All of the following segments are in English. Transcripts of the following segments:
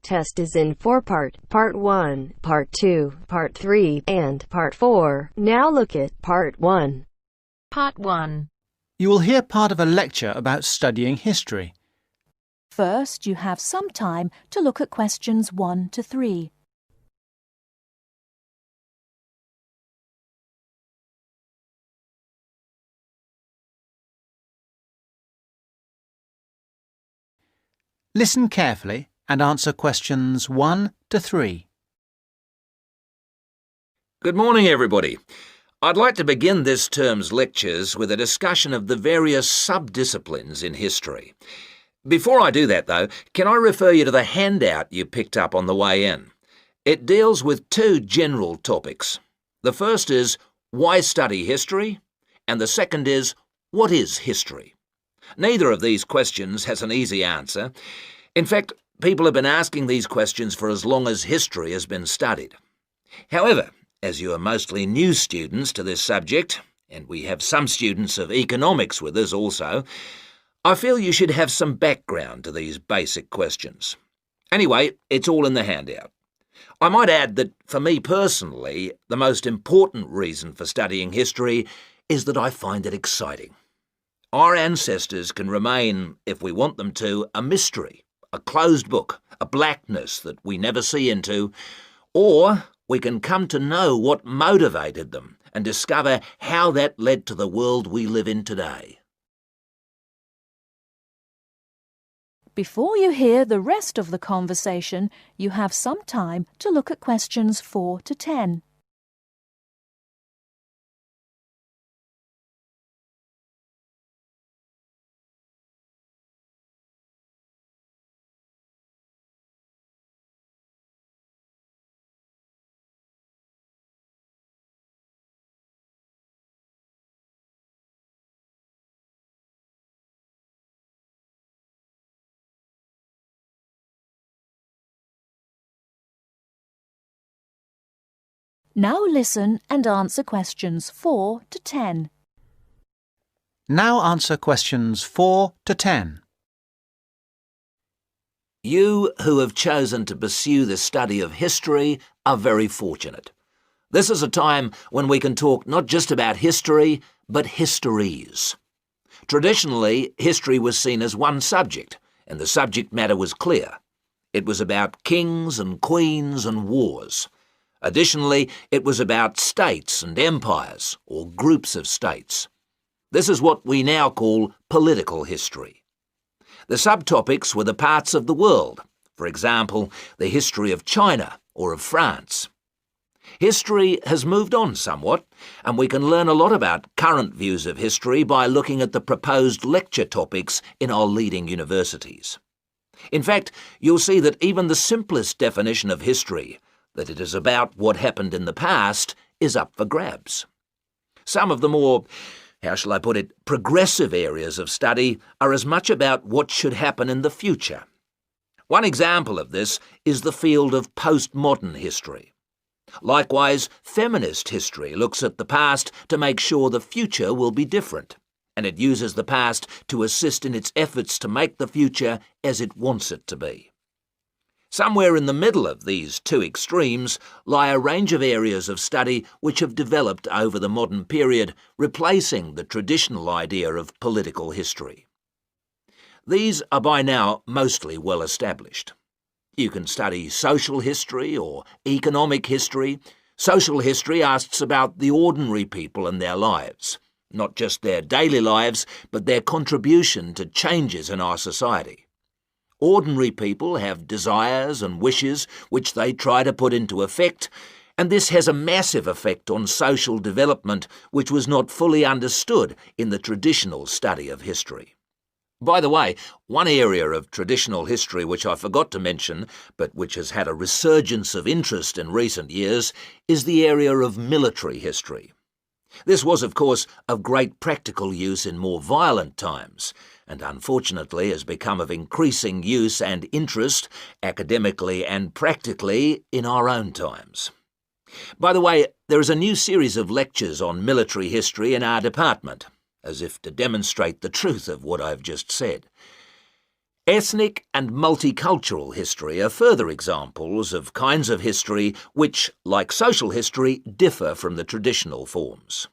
test is in 4-part, Part 1, Part 2, Part 3, and Part 4. Now look at Part 1. Part 1. You will hear part of a lecture about studying history. First, you have some time to look at questions 1 to 3. Listen carefully and answer questions 1 to 3. Good morning, everybody. I'd like to begin this term's lectures with a discussion of the various sub-disciplines in history. Before I do that, though, can I refer you to the handout you picked up on the way in? It deals with two general topics. The first is, why study history? And the second is, what is history? Neither of these questions has an easy answer. In fact, people have been asking these questions for as long as history has been studied. However, as you are mostly new students to this subject, and we have some students of economics with us also, I feel you should have some background to these basic questions. Anyway, it's all in the handout. I might add that, for me personally, the most important reason for studying history is that I find it exciting. Our ancestors can remain, if we want them to, a mystery, a closed book, a blackness that we never see into, or we can come to know what motivated them and discover how that led to the world we live in today. Before you hear the rest of the conversation, you have some time to look at questions 4 to 10. Now listen and answer questions 4 to 10. Now answer questions 4 to 10. You who have chosen to pursue the study of history are very fortunate. This is a time when we can talk not just about history, but histories. Traditionally, history was seen as one subject, and the subject matter was clear. It was about kings and queens and wars. Additionally, it was about states and empires, or groups of states. This is what we now call political history. The subtopics were the parts of the world, for example, the history of China or of France. History has moved on somewhat, and we can learn a lot about current views of history by looking at the proposed lecture topics in our leading universities. In fact, you'll see that even the simplest definition of history, that it is about what happened in the past, is up for grabs. Some of the more, how shall I put it, progressive areas of study are as much about what should happen in the future. One example of this is the field of postmodern history. Likewise, feminist history looks at the past to make sure the future will be different, and it uses the past to assist in its efforts to make the future as it wants it to be. Somewhere in the middle of these two extremes lie a range of areas of study which have developed over the modern period, replacing the traditional idea of political history. These are by now mostly well established. You can study social history or economic history. Social history asks about the ordinary people and their lives, not just their daily lives, but their contribution to changes in our society. Ordinary people have desires and wishes which they try to put into effect, and this has a massive effect on social development which was not fully understood in the traditional study of history. By the way, one area of traditional history which I forgot to mention, but which has had a resurgence of interest in recent years, is the area of military history. This was, of course, of great practical use in more violent times, and unfortunately has become of increasing use and interest, academically and practically, in our own times. By the way, there is a new series of lectures on military history in our department, as if to demonstrate the truth of what I've just said. Ethnic and multicultural history are further examples of kinds of history which, like social history, differ from the traditional forms.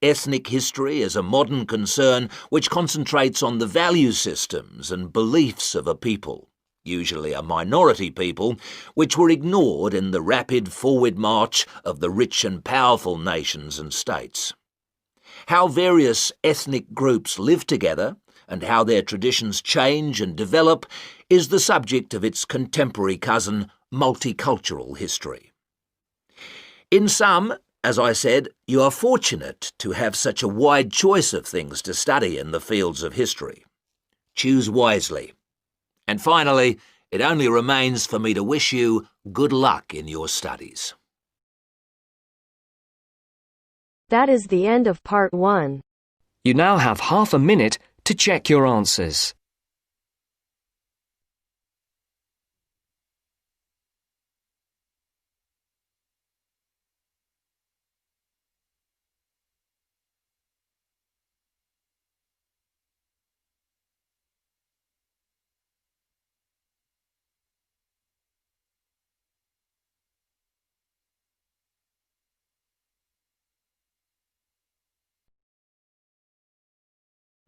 Ethnic history is a modern concern which concentrates on the value systems and beliefs of a people, usually a minority people, which were ignored in the rapid forward march of the rich and powerful nations and states. How various ethnic groups live together and how their traditions change and develop is the subject of its contemporary cousin, multicultural history. In sum, as I said, you are fortunate to have such a wide choice of things to study in the fields of history. Choose wisely. And finally, it only remains for me to wish you good luck in your studies. That is the end of part 1. You now have half a minute to check your answers.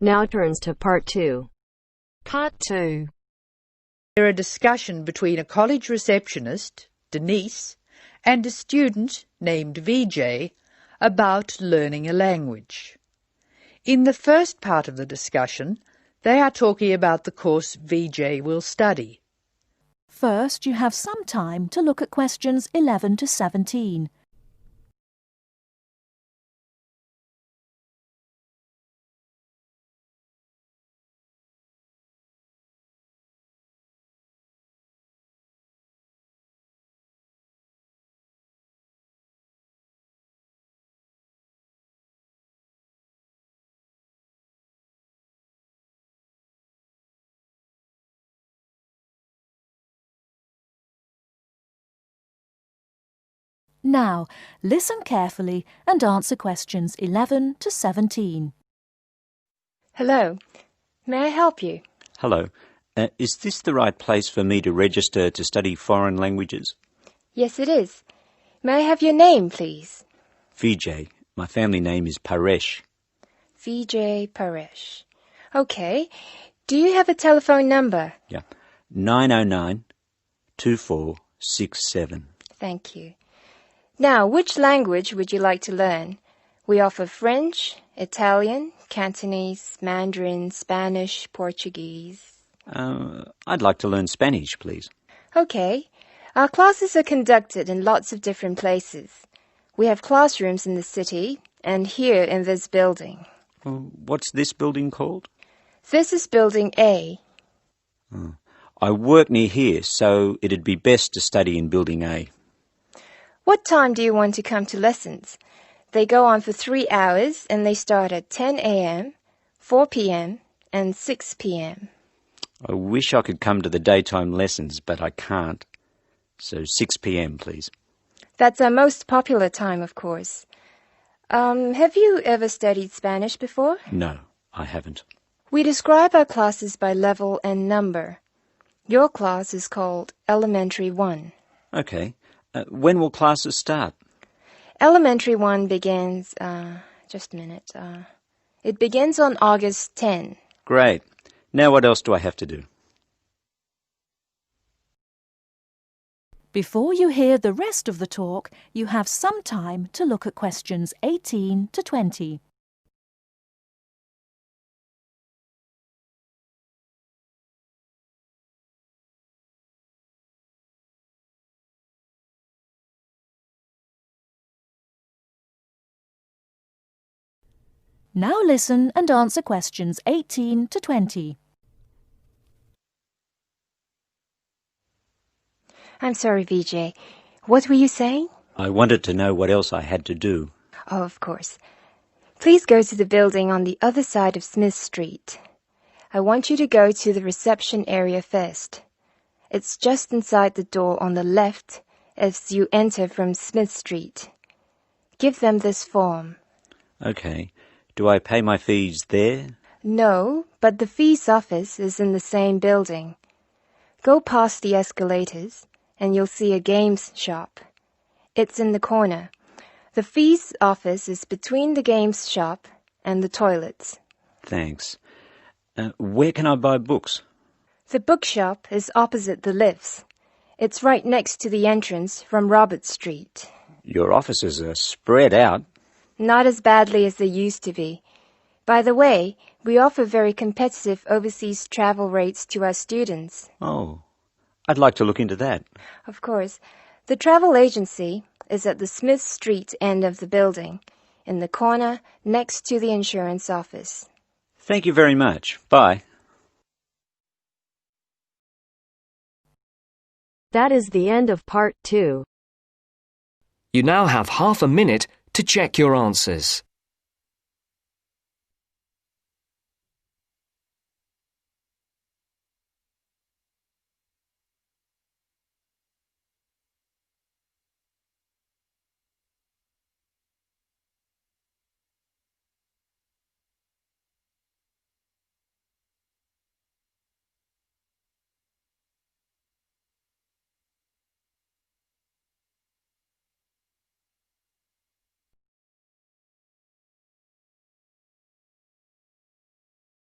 Now turns to part 2. Part 2. There a discussion between a college receptionist, Denise, and a student named VJ about learning a language. In the first part of the discussion, they are talking about the course VJ will study. First, you have some time to look at questions 11 to 17. Now, listen carefully and answer questions 11 to 17. Hello. May I help you? Hello. Is this the right place for me to register to study foreign languages? Yes, it is. May I have your name, please? Vijay. My family name is Paresh. Vijay Paresh. Okay. Do you have a telephone number? Yeah. 909-2467. Thank you. Now, which language would you like to learn? We offer French, Italian, Cantonese, Mandarin, Spanish, Portuguese. I'd like to learn Spanish, please. Okay. Our classes are conducted in lots of different places. We have classrooms in the city and here in this building. What's this building called? This is Building A. I work near here, so it'd be best to study in Building A. What time do you want to come to lessons? They go on for 3 hours and they start at 10 a.m., 4 p.m. and 6 p.m. I wish I could come to the daytime lessons, but I can't. So 6 p.m, please. That's our most popular time, of course. Have you ever studied Spanish before? No, I haven't. We describe our classes by level and number. Your class is called Elementary 1. Okay. When will classes start? Elementary 1 begins, just a minute. It begins on August 10. Great. Now what else do I have to do? Before you hear the rest of the talk, you have some time to look at questions 18 to 20. Now listen and answer questions 18 to 20. I'm sorry, Vijay. What were you saying? I wanted to know what else I had to do. Oh, of course. Please go to the building on the other side of Smith Street. I want you to go to the reception area first. It's just inside the door on the left as you enter from Smith Street. Give them this form. Okay. Do I pay my fees there? No, but the fees office is in the same building. Go past the escalators, and you'll see a games shop. It's in the corner. The fees office is between the games shop and the toilets. Thanks. Where can I buy books? The bookshop is opposite the lifts. It's right next to the entrance from Robert Street. Your offices are spread out. Not as badly as they used to be. By the way, we offer very competitive overseas travel rates to our students. Oh, I'd like to look into that. Of course. The travel agency is at the Smith Street end of the building, in the corner next to the insurance office. Thank you very much. Bye. That is the end of part 2. You now have half a minute to check your answers.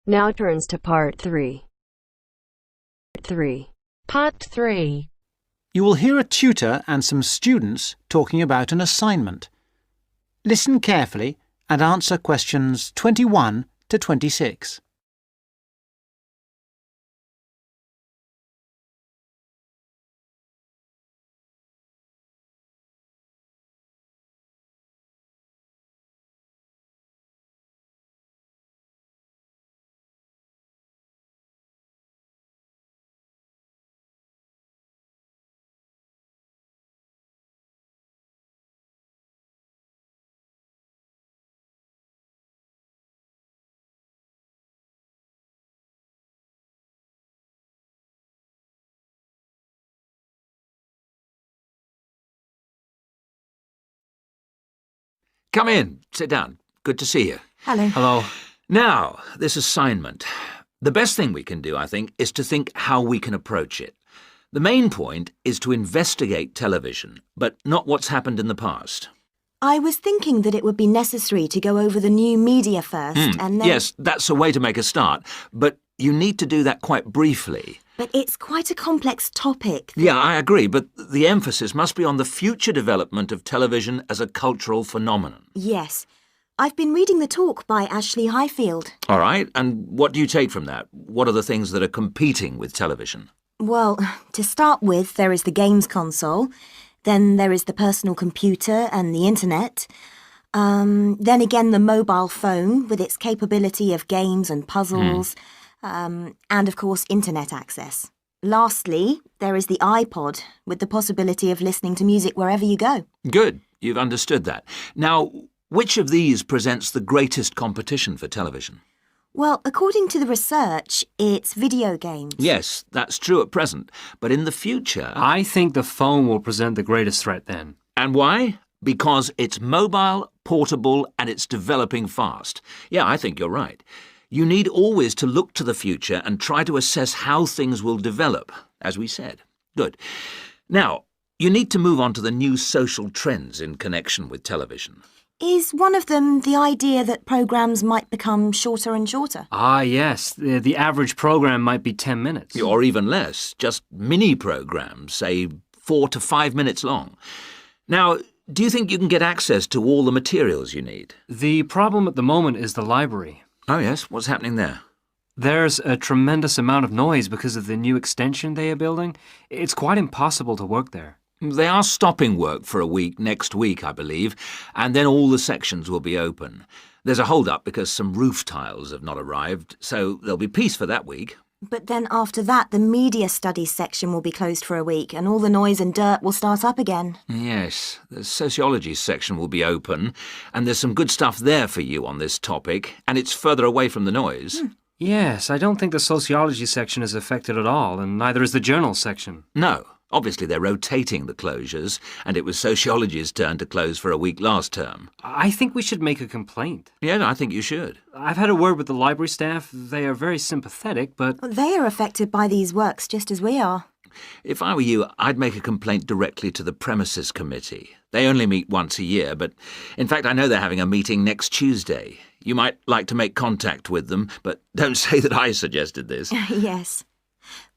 Now turns to part 3. Part 3. You will hear a tutor and some students talking about an assignment. Listen carefully and answer questions 21 to 26. Come in. Sit down. Good to see you. Hello. Hello. Now, this assignment. The best thing we can do, I think, is to think how we can approach it. The main point is to investigate television, but not what's happened in the past. I was thinking that it would be necessary to go over the new media first and then... Yes, that's a way to make a start, but you need to do that quite briefly. But it's quite a complex topic. Yeah, I agree, but the emphasis must be on the future development of television as a cultural phenomenon. Yes. I've been reading the talk by Ashley Highfield. All right, and what do you take from that? What are the things that are competing with television? Well, to start with, there is the games console. Then there is the personal computer and the internet. Then again, the mobile phone with its capability of games and puzzles. And, of course, internet access. Lastly, there is the iPod with the possibility of listening to music wherever you go. Good, you've understood that. Now, which of these presents the greatest competition for television? Well, according to the research, it's video games. Yes, that's true at present, but in the future... I think the phone will present the greatest threat then. And why? Because it's mobile, portable, and it's developing fast. Yeah, I think you're right. You need always to look to the future and try to assess how things will develop, as we said. Good. Now, you need to move on to the new social trends in connection with television. Is one of them the idea that programmes might become shorter and shorter? Ah, yes. The average program might be 10 minutes. Or even less, just mini-programs, say 4 to 5 minutes long. Now, do you think you can get access to all the materials you need? The problem at the moment is the library. Oh, yes? What's happening there? There's a tremendous amount of noise because of the new extension they are building. It's quite impossible to work there. They are stopping work for a week next week, I believe, and then all the sections will be open. There's a hold-up because some roof tiles have not arrived, so there'll be peace for that week. But then after that, the media studies section will be closed for a week and all the noise and dirt will start up again. Yes, the sociology section will be open, and there's some good stuff there for you on this topic, and it's further away from the noise. Yes, I don't think the sociology section is affected at all, and neither is the journal section. No. Obviously, they're rotating the closures, and it was sociology's turn to close for a week last term. I think we should make a complaint. Yeah, I think you should. I've had a word with the library staff. They are very sympathetic, but... They are affected by these works just as we are. If I were you, I'd make a complaint directly to the premises committee. They only meet once a year, but in fact I know they're having a meeting next Tuesday. You might like to make contact with them, but don't say that I suggested this. Yes.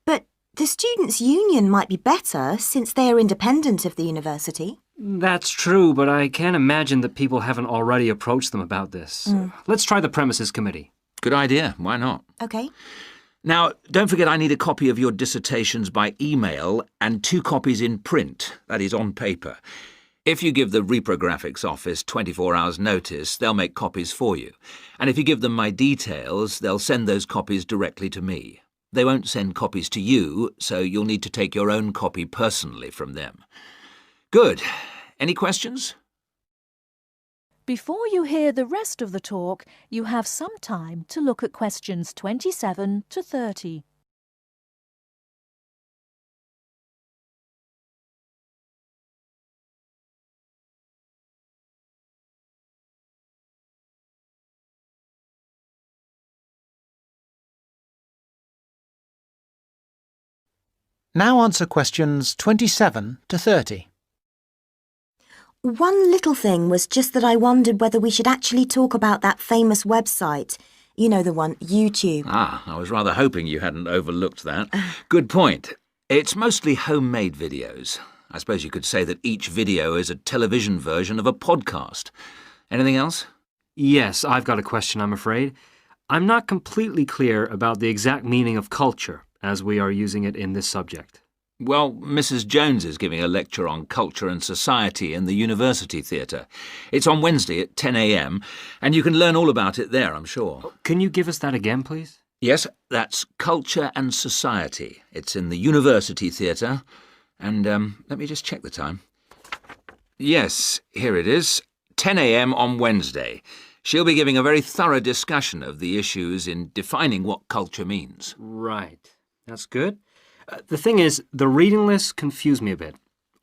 But the Students' Union might be better since they are independent of the university. That's true, but I can't imagine that people haven't already approached them about this. Let's try the premises committee. Good idea. Why not? OK. Now, don't forget I need a copy of your dissertations by email and 2 copies in print, that is, on paper. If you give the reprographics office 24 hours' notice, they'll make copies for you. And if you give them my details, they'll send those copies directly to me. They won't send copies to you, so you'll need to take your own copy personally from them. Good. Any questions? Before you hear the rest of the talk, you have some time to look at questions 27 to 30. Now answer questions 27 to 30. One little thing was just that I wondered whether we should actually talk about that famous website. You know the one, YouTube. Ah, I was rather hoping you hadn't overlooked that. Good point. It's mostly homemade videos. I suppose you could say that each video is a television version of a podcast. Anything else? Yes, I've got a question, I'm afraid. I'm not completely clear about the exact meaning of culture, as we are using it in this subject. Well, Mrs. Jones is giving a lecture on culture and society in the University Theatre. It's on Wednesday at 10 a.m, and you can learn all about it there, I'm sure. Can you give us that again, please? Yes, that's Culture and Society. It's in the University Theatre. And let me just check the time. Yes, here it is. 10 a.m. on Wednesday. She'll be giving a very thorough discussion of the issues in defining what culture means. Right. That's good. The thing is, the reading list confused me a bit.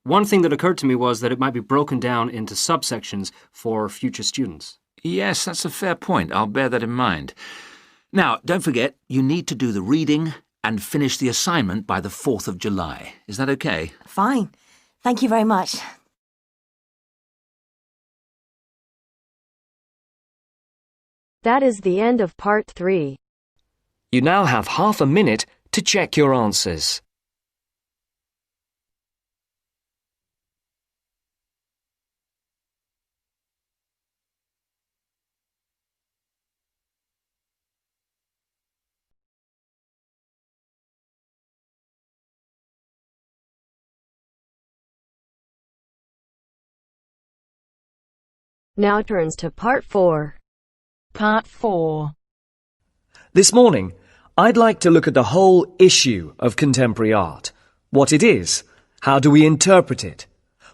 One thing that occurred to me was that it might be broken down into subsections for future students. Yes, that's a fair point. I'll bear that in mind. Now, don't forget, you need to do the reading and finish the assignment by the 4th of July. Is that okay? Fine. Thank you very much. That is the end of part 3. You now have half a minute to check your answers. Now turns to part 4. Part 4. This morning, I'd like to look at the whole issue of contemporary art. What it is, how do we interpret it,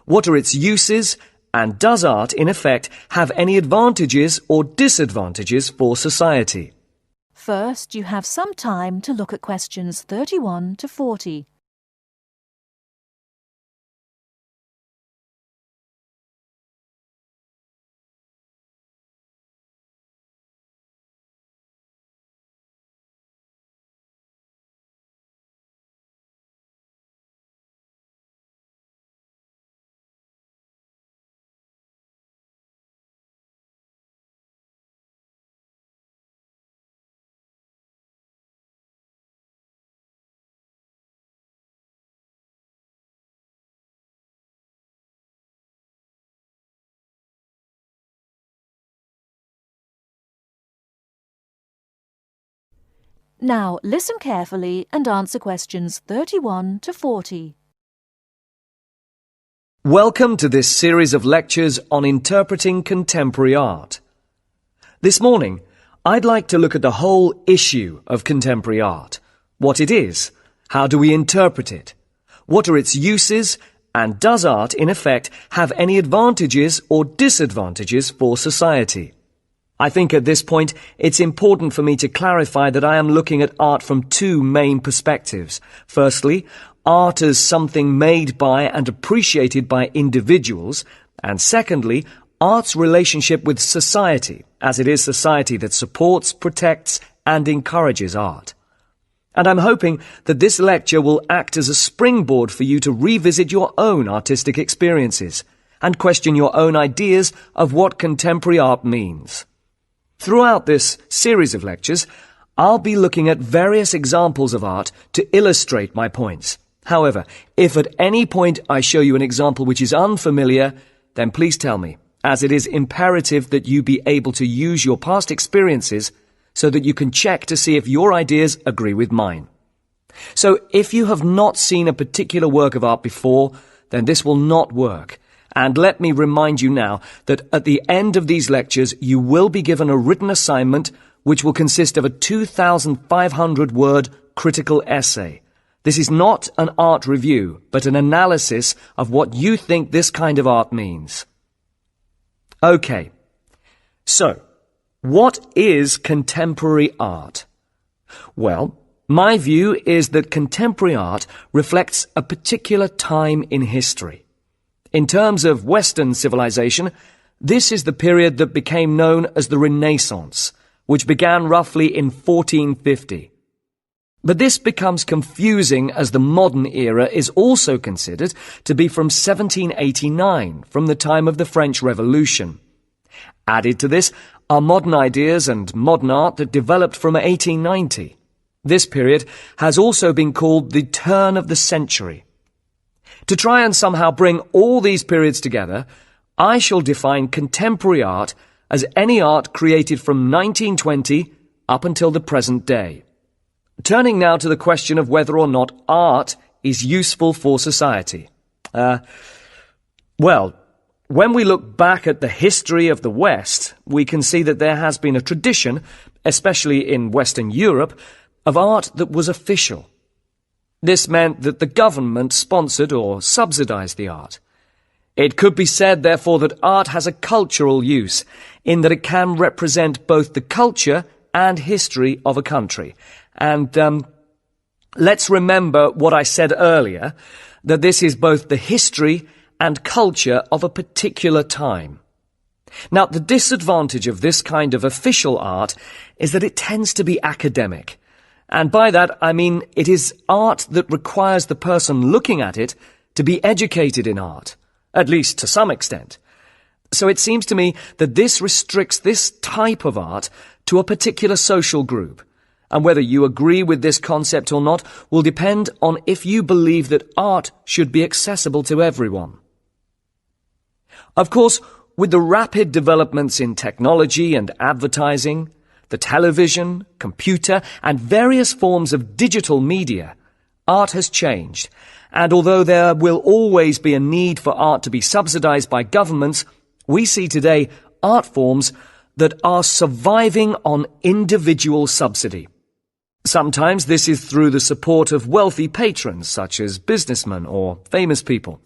what are its uses, and does art, in effect, have any advantages or disadvantages for society? First, you have some time to look at questions 31 to 40. Now listen carefully and answer questions 31 to 40. Welcome to this series of lectures on interpreting contemporary art. This morning, I'd like to look at the whole issue of contemporary art. What it is, how do we interpret it, what are its uses, and does art, in effect, have any advantages or disadvantages for society? I think at this point it's important for me to clarify that I am looking at art from two main perspectives. Firstly, art as something made by and appreciated by individuals, and secondly, art's relationship with society, as it is society that supports, protects, and encourages art. And I'm hoping that this lecture will act as a springboard for you to revisit your own artistic experiences and question your own ideas of what contemporary art means. Throughout this series of lectures, I'll be looking at various examples of art to illustrate my points. However, if at any point I show you an example which is unfamiliar, then please tell me, as it is imperative that you be able to use your past experiences so that you can check to see if your ideas agree with mine. So if you have not seen a particular work of art before, then this will not work. And let me remind you now that at the end of these lectures you will be given a written assignment which will consist of a 2,500-word critical essay. This is not an art review, but an analysis of what you think this kind of art means. Okay, so what is contemporary art? Well, my view is that contemporary art reflects a particular time in history. In terms of Western civilization, this is the period that became known as the Renaissance, which began roughly in 1450. But this becomes confusing as the modern era is also considered to be from 1789, from the time of the French Revolution. Added to this are modern ideas and modern art that developed from 1890. This period has also been called the turn of the century. To try and somehow bring all these periods together, I shall define contemporary art as any art created from 1920 up until the present day. Turning now to the question of whether or not art is useful for society. Well, when we look back at the history of the West, we can see that there has been a tradition, especially in Western Europe, of art that was official. This meant that the government sponsored or subsidized the art. It could be said, therefore, that art has a cultural use, in that it can represent both the culture and history of a country. And let's remember what I said earlier, that this is both the history and culture of a particular time. Now, the disadvantage of this kind of official art is that it tends to be academic. And by that, I mean it is art that requires the person looking at it to be educated in art, at least to some extent. So it seems to me that this restricts this type of art to a particular social group. And whether you agree with this concept or not will depend on if you believe that art should be accessible to everyone. Of course, with the rapid developments in technology and advertising, the television, computer, and various forms of digital media, art has changed. And although there will always be a need for art to be subsidized by governments, we see today art forms that are surviving on individual subsidy. Sometimes this is through the support of wealthy patrons, such as businessmen or famous people.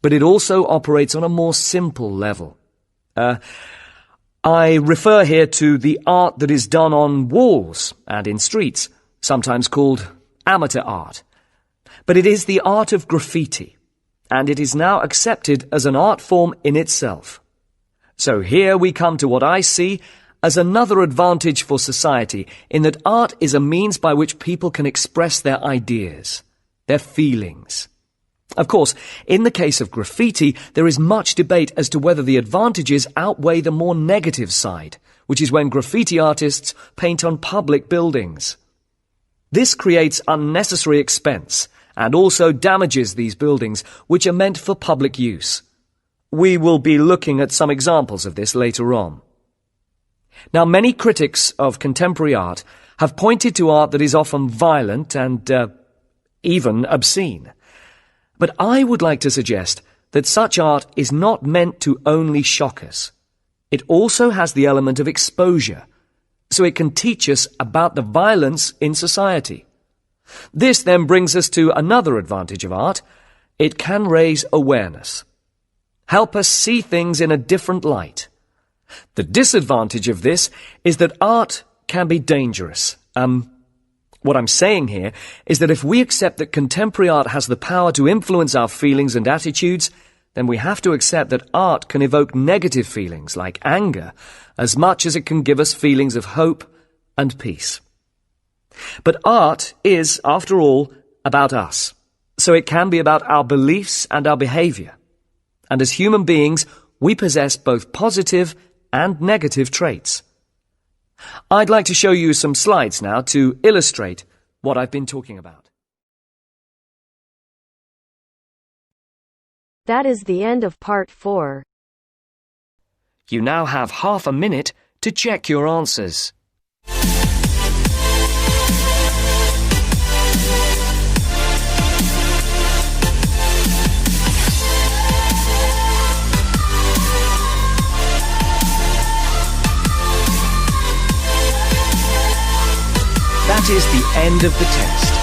But it also operates on a more simple level. I refer here to the art that is done on walls and in streets, sometimes called amateur art. But it is the art of graffiti, and it is now accepted as an art form in itself. So here we come to what I see as another advantage for society, in that art is a means by which people can express their ideas, their feelings. Of course, in the case of graffiti, there is much debate as to whether the advantages outweigh the more negative side, which is when graffiti artists paint on public buildings. This creates unnecessary expense and also damages these buildings, which are meant for public use. We will be looking at some examples of this later on. Now, many critics of contemporary art have pointed to art that is often violent and even obscene. But I would like to suggest that such art is not meant to only shock us. It also has the element of exposure, so it can teach us about the violence in society. This then brings us to another advantage of art. It can raise awareness, help us see things in a different light. The disadvantage of this is that art can be dangerous. What I'm saying here is that if we accept that contemporary art has the power to influence our feelings and attitudes, then we have to accept that art can evoke negative feelings like anger as much as it can give us feelings of hope and peace. But art is, after all, about us, so it can be about our beliefs and our behaviour. And as human beings, we possess both positive and negative traits. I'd like to show you some slides now to illustrate what I've been talking about. That is the end of part 4. You now have half a minute to check your answers. That is the end of the test.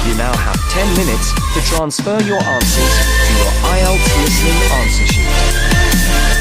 You now have 10 minutes to transfer your answers to your Ielts listening answer sheet.